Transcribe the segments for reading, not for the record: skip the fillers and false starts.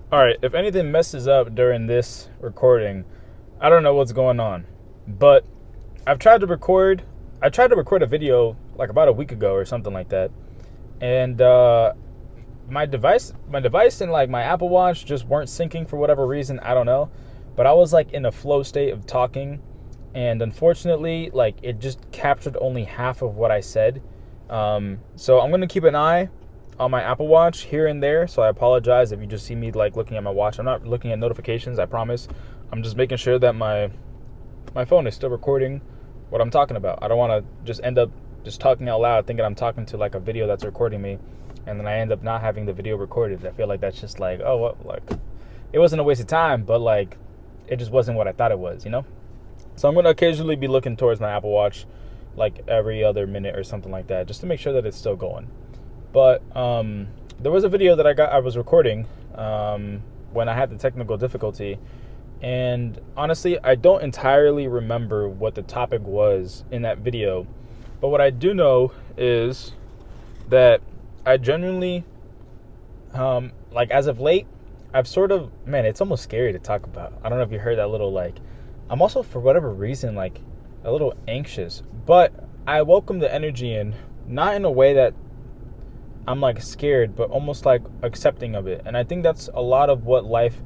All right, if anything messes up during this recording, I don't know what's going on. But I've tried to record I tried to record a video like about a week ago or something like that. And my device and like my Apple Watch just weren't syncing for whatever reason, I don't know. But I was like in a flow state of talking, and unfortunately like it just captured only half of what I said. So I'm going to keep an eye on my Apple Watch here and there. So I apologize if you just see me like looking at my watch. I'm not looking at notifications, I promise. I'm just making sure that my phone is still recording what I'm talking about. I don't want to just end up just talking out loud thinking I'm talking to like a video that's recording me, and then I end up not having the video recorded. I feel like that's just like, oh, what, like it wasn't a waste of time, but like it just wasn't what I thought it was, you know? So I'm going to occasionally be looking towards my Apple Watch like every other minute or something like that, just to make sure that it's still going. But there was a video that I was recording when I had the technical difficulty, and honestly, I don't entirely remember what the topic was in that video. But what I do know is that I genuinely, like as of late, I've sort of, man, it's almost scary to talk about. I don't know if you heard that little like, I'm also for whatever reason like a little anxious, but I welcome the energy in, not in a way that I'm like scared, but almost like accepting of it. And I think that's a lot of what life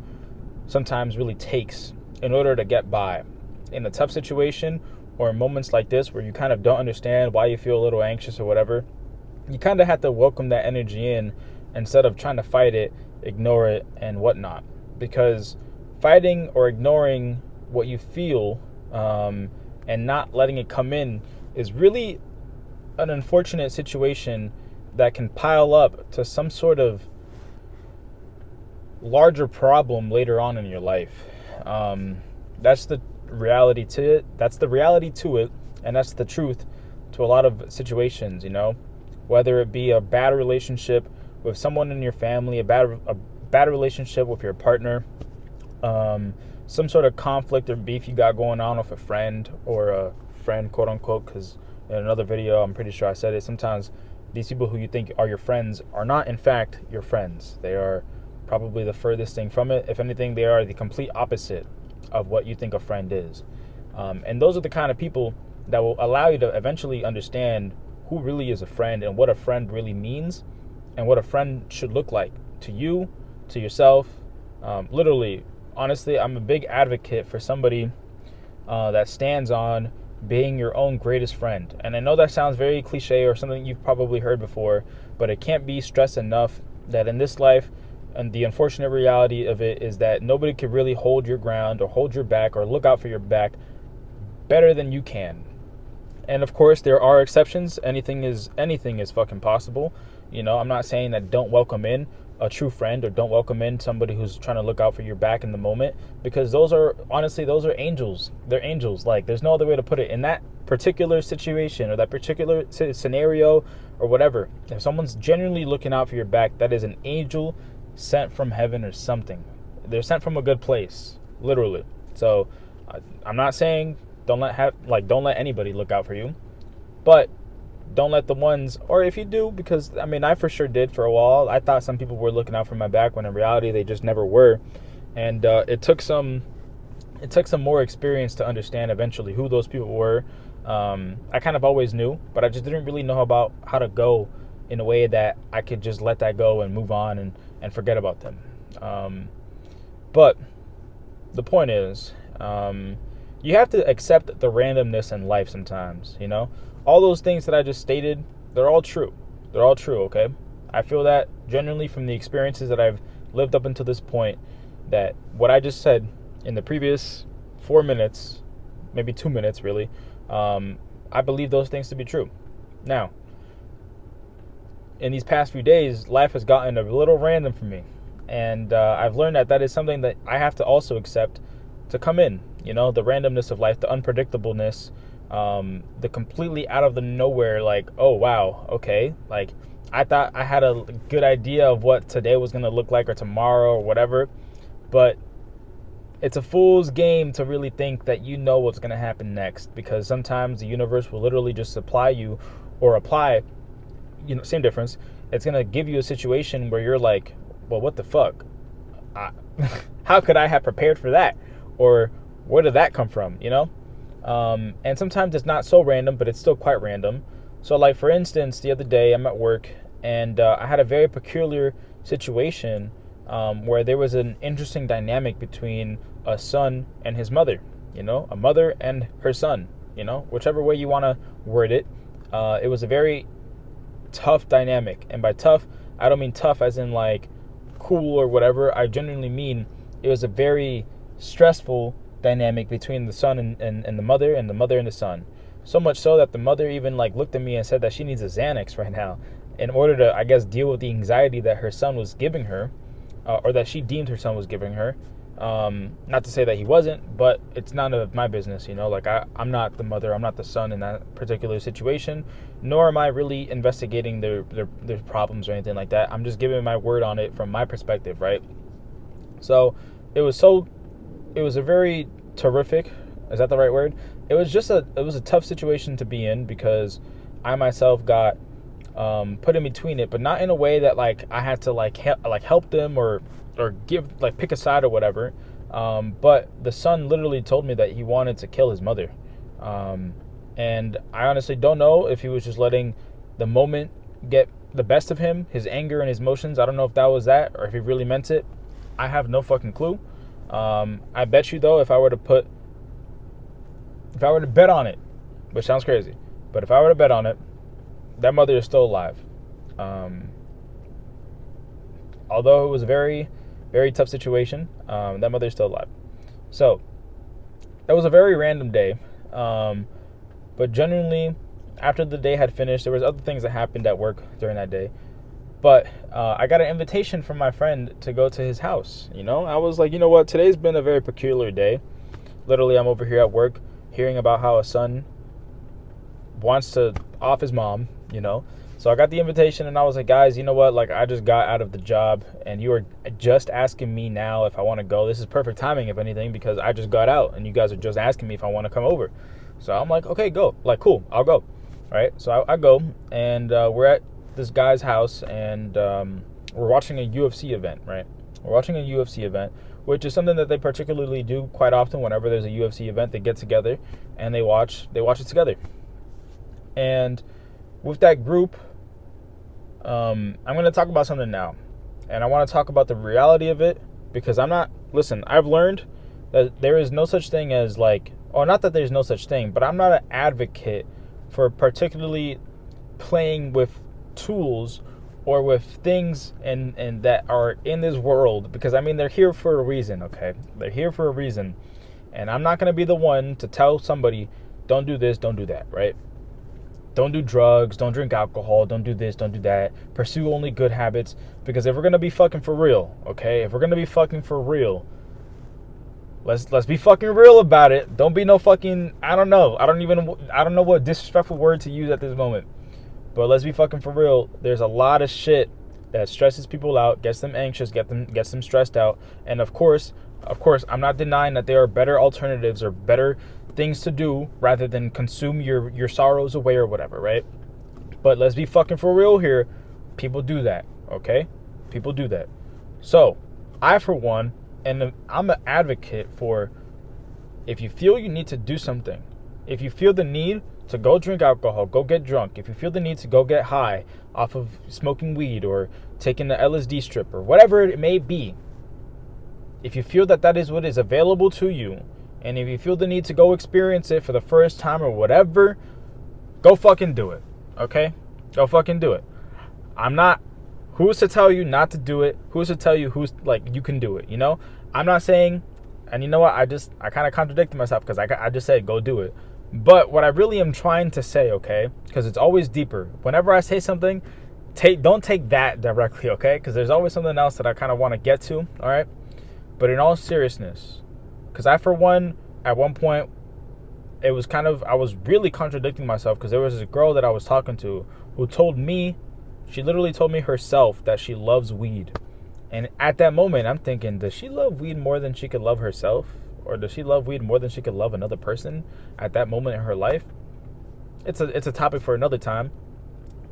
sometimes really takes in order to get by in a tough situation, or in moments like this where you kind of don't understand why you feel a little anxious or whatever. You kind of have to welcome that energy in instead of trying to fight it, ignore it, and whatnot. Because fighting or ignoring what you feel, and not letting it come in is really an unfortunate situation that can pile up to some sort of larger problem later on in your life. That's the reality to it. That's the reality to it, and that's the truth to a lot of situations. You know, whether it be a bad relationship with someone in your family, a bad relationship with your partner, some sort of conflict or beef you got going on with a friend, or a friend, quote unquote, because in another video, I'm pretty sure I said it. Sometimes these people who you think are your friends are not, in fact, your friends. They are probably the furthest thing from it. If anything, they are the complete opposite of what you think a friend is. And those are the kind of people that will allow you to eventually understand who really is a friend and what a friend really means and what a friend should look like to you, to yourself. Literally, honestly, I'm a big advocate for somebody that stands on being your own greatest friend. And I know that sounds very cliche or something you've probably heard before, but it can't be stressed enough that in this life, and the unfortunate reality of it is that nobody can really hold your ground or hold your back or look out for your back better than you can. And of course, there are exceptions. Anything is fucking possible. You know, I'm not saying that don't welcome in a true friend or don't welcome in somebody who's trying to look out for your back in the moment, because those are angels. They're angels. Like, there's no other way to put it. In that particular situation or that particular scenario or whatever, if someone's genuinely looking out for your back, that is an angel sent from heaven or something. They're sent from a good place, literally. So I'm not saying don't let anybody look out for you, but don't let the ones, or if you do, because I mean, I for sure did for a while. I thought some people were looking out for my back when in reality they just never were. And it took some more experience to understand eventually who those people were. I kind of always knew, but I just didn't really know about how to go in a way that I could just let that go and move on and forget about them. But the point is, you have to accept the randomness in life sometimes, you know? All those things that I just stated, they're all true. They're all true, okay? I feel that genuinely from the experiences that I've lived up until this point, that what I just said in the previous 4 minutes, maybe 2 minutes really, I believe those things to be true. Now, in these past few days, life has gotten a little random for me. And I've learned that is something that I have to also accept to come in. You know, the randomness of life, the unpredictableness, the completely out of the nowhere, like, oh, wow, okay. Like, I thought I had a good idea of what today was going to look like or tomorrow or whatever. But it's a fool's game to really think that you know what's going to happen next, because sometimes the universe will literally just supply you or apply, you know, same difference. It's going to give you a situation where you're like, well, what the fuck? I, how could I have prepared for that? Or where did that come from, you know? And sometimes it's not so random, but it's still quite random. So, like, for instance, the other day I'm at work, and I had a very peculiar situation where there was an interesting dynamic between a son and his mother, you know, a mother and her son, you know, whichever way you want to word it. It was a very tough dynamic. And by tough, I don't mean tough as in like cool or whatever. I genuinely mean it was a very stressful dynamic between the son and the mother, and the mother and the son. So much so that the mother even like looked at me and said that she needs a Xanax right now in order to, I guess, deal with the anxiety that her son was giving her, or that she deemed her son was giving her. Not to say that he wasn't, but it's none of my business, you know. Like, I'm not the mother, I'm not the son in that particular situation, nor am I really investigating their problems or anything like that. I'm just giving my word on it from my perspective, right? So it was a very terrific, is that the right word? It was a tough situation to be in, because I myself got put in between it, but not in a way that like I had to like help them or give, like, pick a side or whatever. But the son literally told me that he wanted to kill his mother, and I honestly don't know if he was just letting the moment get the best of him, his anger and his emotions. I don't know if that was that, or if he really meant it. I have no fucking clue. I bet you though, if I were to bet on it, which sounds crazy, but if I were to bet on it, that mother is still alive. Although it was a very, very tough situation, that mother is still alive. So that was a very random day. But genuinely, after the day had finished, there was other things that happened at work during that day. But I got an invitation from my friend to go to his house. You know, I was like, you know what? Today's been a very peculiar day. Literally, I'm over here at work hearing about how a son wants to off his mom, you know. So I got the invitation, and I was like, guys, you know what? Like, I just got out of the job, and you are just asking me now if I want to go. This is perfect timing, if anything, because I just got out, and you guys are just asking me if I want to come over. So I'm like, okay, go. Like, cool, I'll go. Right? So I go, and we're at this guy's house, and we're watching a UFC event, right? We're watching a UFC event, which is something that they particularly do quite often. Whenever there's a UFC event, they get together and they watch it together. And with that group, I'm going to talk about something now, and I want to talk about the reality of it, because I've learned that there is no such thing as like, or not that there's no such thing, but I'm not an advocate for particularly playing with tools or with things and that are in this world, because I mean, they're here for a reason, okay? They're here for a reason, and I'm not going to be the one to tell somebody, don't do this, don't do that, right? Don't do drugs, don't drink alcohol, don't do this, don't do that. Pursue only good habits, because if we're going to be fucking for real, okay? If we're going to be fucking for real, let's be fucking real about it. Don't be no fucking, I don't know what disrespectful word to use at this moment. But let's be fucking for real. There's a lot of shit that stresses people out, gets them anxious, gets them stressed out. And of course, I'm not denying that there are better alternatives or better things to do rather than consume your sorrows away or whatever, right? But let's be fucking for real here. People do that, okay? People do that. So, I, for one, and I'm an advocate for, if you feel you need to do something, if you feel the need to go drink alcohol, go get drunk, if you feel the need to go get high off of smoking weed or taking the LSD strip or whatever it may be, if you feel that is what is available to you, and if you feel the need to go experience it for the first time or whatever, go fucking do it, okay? Go fucking do it. Who's to tell you not to do it? Who's to tell you you can do it, you know? I'm not saying, and you know what, I kind of contradicted myself, because I just said go do it. But what I really am trying to say, okay, because it's always deeper. Whenever I say something, don't take that directly, okay? Because there's always something else that I kind of want to get to, all right? But in all seriousness, because I, for one, at one point, I was really contradicting myself, because there was this girl that I was talking to who she literally told me herself that she loves weed. And at that moment, I'm thinking, does she love weed more than she could love herself? Or does she love weed more than she could love another person at that moment in her life? It's a topic for another time.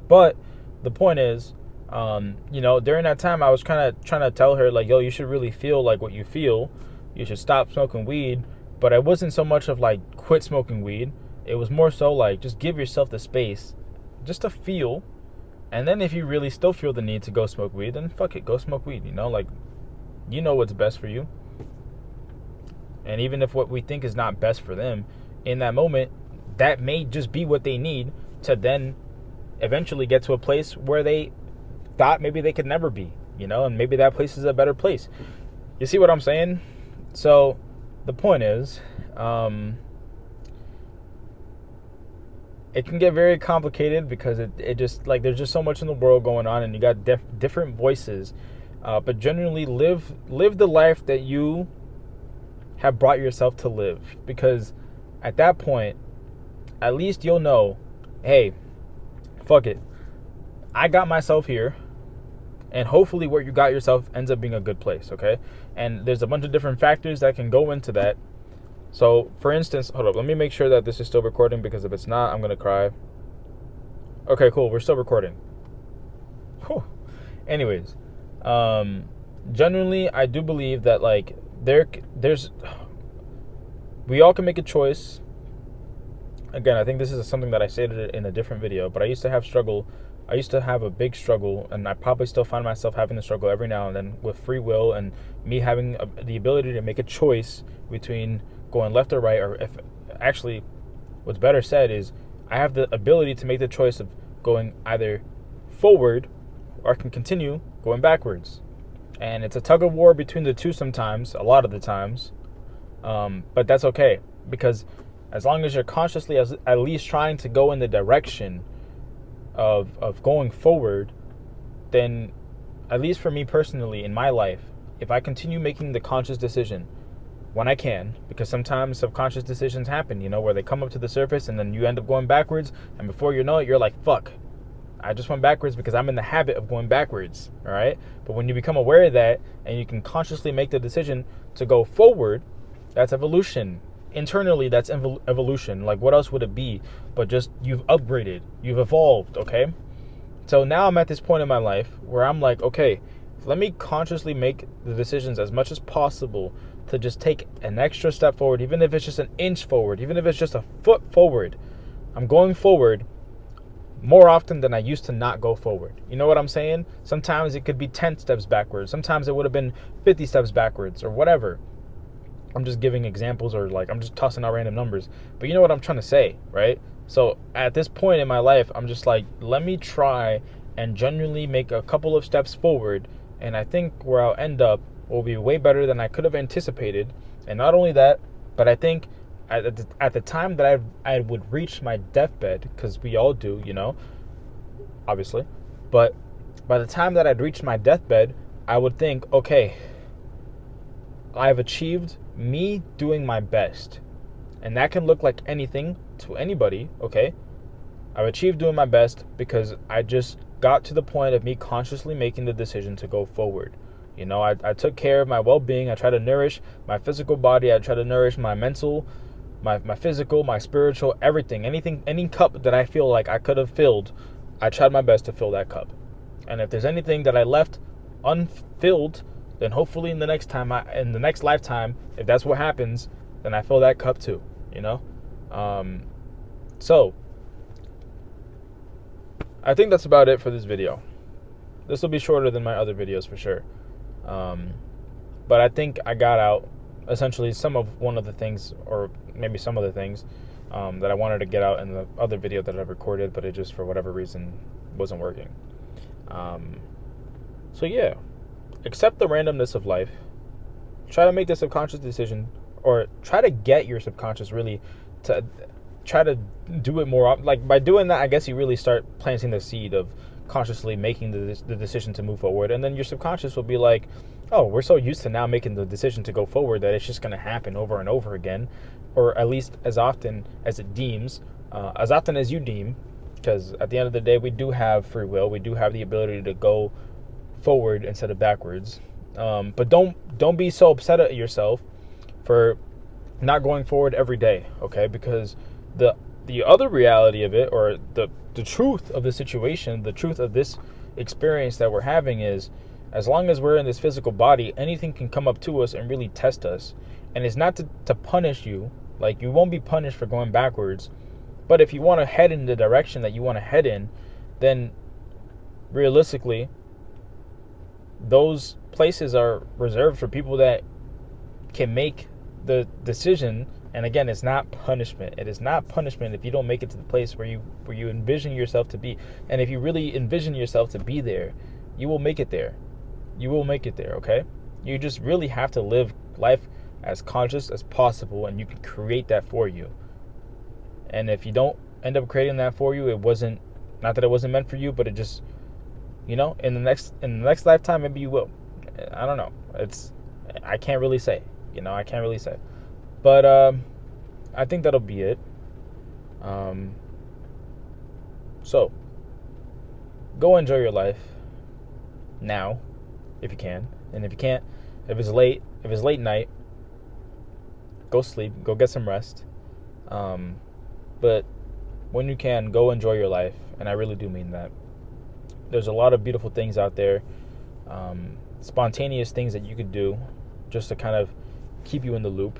But the point is, During that time, I was kind of trying to tell her, like, yo, you should really feel like what you feel. You should stop smoking weed. But it wasn't so much of like quit smoking weed. It was more so like just give yourself the space just to feel. And then if you really still feel the need to go smoke weed, then fuck it, go smoke weed. Like, you know what's best for you. And even if what we think is not best for them, in that moment, that may just be what they need to then eventually get to a place where they thought maybe they could never be, and maybe that place is a better place. You see what I'm saying? So the point is, it can get very complicated because it just, like, there's just so much in the world going on, and you got different voices. But generally, live the life that you have brought yourself to live, because at that point, at least you'll know, hey, fuck it, I got myself here, and hopefully where you got yourself ends up being a good place, okay? And there's a bunch of different factors that can go into that. So, for instance, hold up, let me make sure that this is still recording, because if it's not, I'm gonna cry. Okay, cool, we're still recording. Whew. Anyways, generally, I do believe that, like, we all can make a choice. Again, I think this is something that I stated in a different video, but I used to have a big struggle, and I probably still find myself having the struggle every now and then with free will, and me having the ability to make a choice between going left or right, or if actually what's better said is I have the ability to make the choice of going either forward or I can continue going backwards. And it's a tug of war between the two sometimes, a lot of the times. But that's okay, because as long as you're consciously at least trying to go in the direction of going forward, then, at least for me personally in my life, if I continue making the conscious decision when I can, because sometimes subconscious decisions happen, where they come up to the surface and then you end up going backwards, and before you know it, you're like, fuck, I just went backwards because I'm in the habit of going backwards, all right? But when you become aware of that and you can consciously make the decision to go forward, that's evolution. Internally, that's evolution. Like, what else would it be but just you've upgraded, you've evolved, okay? So now I'm at this point in my life where I'm like, okay, let me consciously make the decisions as much as possible to just take an extra step forward, even if it's just an inch forward, even if it's just a foot forward. I'm going forward more often than I used to not go forward. You know what I'm saying? Sometimes it could be 10 steps backwards. Sometimes it would have been 50 steps backwards or whatever. I'm just giving examples, or like I'm just tossing out random numbers. But you know what I'm trying to say, right? So at this point in my life, I'm just like, let me try and genuinely make a couple of steps forward. And I think where I'll end up will be way better than I could have anticipated. And not only that, but I think at the time that I would reach my deathbed, because we all do, obviously. But by the time that I'd reached my deathbed, I would think, okay, I've achieved me doing my best. And that can look like anything to anybody, okay? I've achieved doing my best because I just got to the point of me consciously making the decision to go forward. I took care of my well-being. I try to nourish my physical body. I try to nourish my mental, my physical, my spiritual, everything. Any cup that I feel like I could have filled, I tried my best to fill that cup. And if there's anything that I left unfilled, then hopefully in the next lifetime, if that's what happens, then I fill that cup too, So, I think that's about it for this video. This will be shorter than my other videos for sure. But I think I got out essentially one of the things, or maybe some of the things, that I wanted to get out in the other video that I recorded, but it just, for whatever reason, wasn't working. So yeah, accept the randomness of life. Try to make the subconscious decision, or try to get your subconscious really to try to do it more. Like, by doing that, I guess you really start planting the seed of consciously making the decision to move forward. And then your subconscious will be like, oh, we're so used to now making the decision to go forward that it's just going to happen over and over again, or at least as often as it deems, as often as you deem, because at the end of the day, we do have free will. We do have the ability to go forward instead of backwards. But don't be so upset at yourself for not going forward every day, okay? Because the other reality of it, or the truth of the situation, the truth of this experience that we're having is, as long as we're in this physical body, anything can come up to us and really test us. And it's not to punish you. Like, you won't be punished for going backwards. But if you want to head in the direction that you want to head in, then realistically, those places are reserved for people that can make the decision. And again, it's not punishment. It is not punishment if you don't make it to the place where you envision yourself to be. And if you really envision yourself to be there, you will make it there. You will make it there, okay? You just really have to live life as conscious as possible, and you can create that for you. And if you don't end up creating that for you, it wasn't, not that it wasn't meant for you, but it just, in the next lifetime, maybe you will. I don't know. I can't really say. I can't really say. But I think that'll be it. So go enjoy your life now, if you can. And if you can't, if it's late night, go sleep, go get some rest. But when you can, go enjoy your life. And I really do mean that. There's a lot of beautiful things out there. Spontaneous things that you could do just to kind of keep you in the loop.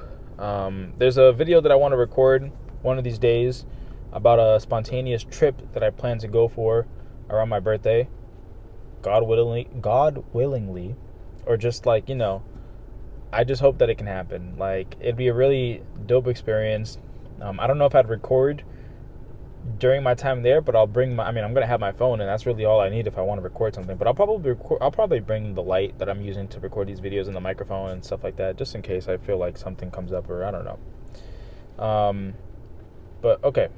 There's a video that I want to record one of these days about a spontaneous trip that I plan to go for around my birthday. God willingly, or just like, I just hope that it can happen. Like, it'd be a really dope experience. I don't know if I'd record during my time there, but I'm going to have my phone, and that's really all I need if I want to record something. But I'll probably bring the light that I'm using to record these videos and the microphone and stuff like that, just in case I feel like something comes up, or I don't know. But okay.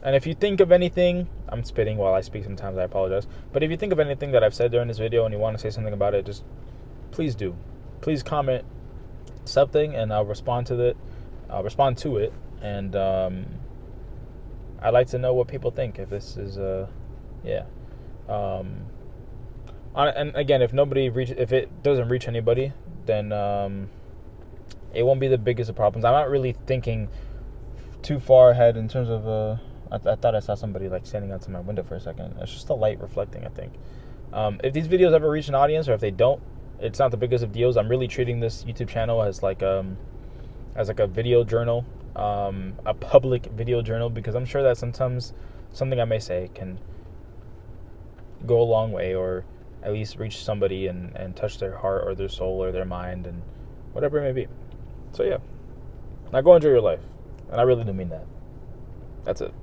And if you think of anything, I'm spitting while I speak sometimes, I apologize. But if you think of anything that I've said during this video and you want to say something about it, just please do. Please comment something, and I'll respond to it. And I'd like to know what people think. If this is and again, if it doesn't reach anybody, then it won't be the biggest of problems. I'm not really thinking too far ahead in terms of I thought I saw somebody like standing outside my window for a second. It's just the light reflecting, I think. If these videos ever reach an audience, or if they don't, it's not the biggest of deals. I'm really treating this YouTube channel as like a video journal, a public video journal, because I'm sure that sometimes something I may say can go a long way, or at least reach somebody and touch their heart or their soul or their mind, and whatever it may be. So yeah, now go enjoy your life, and I really do mean that. That's it.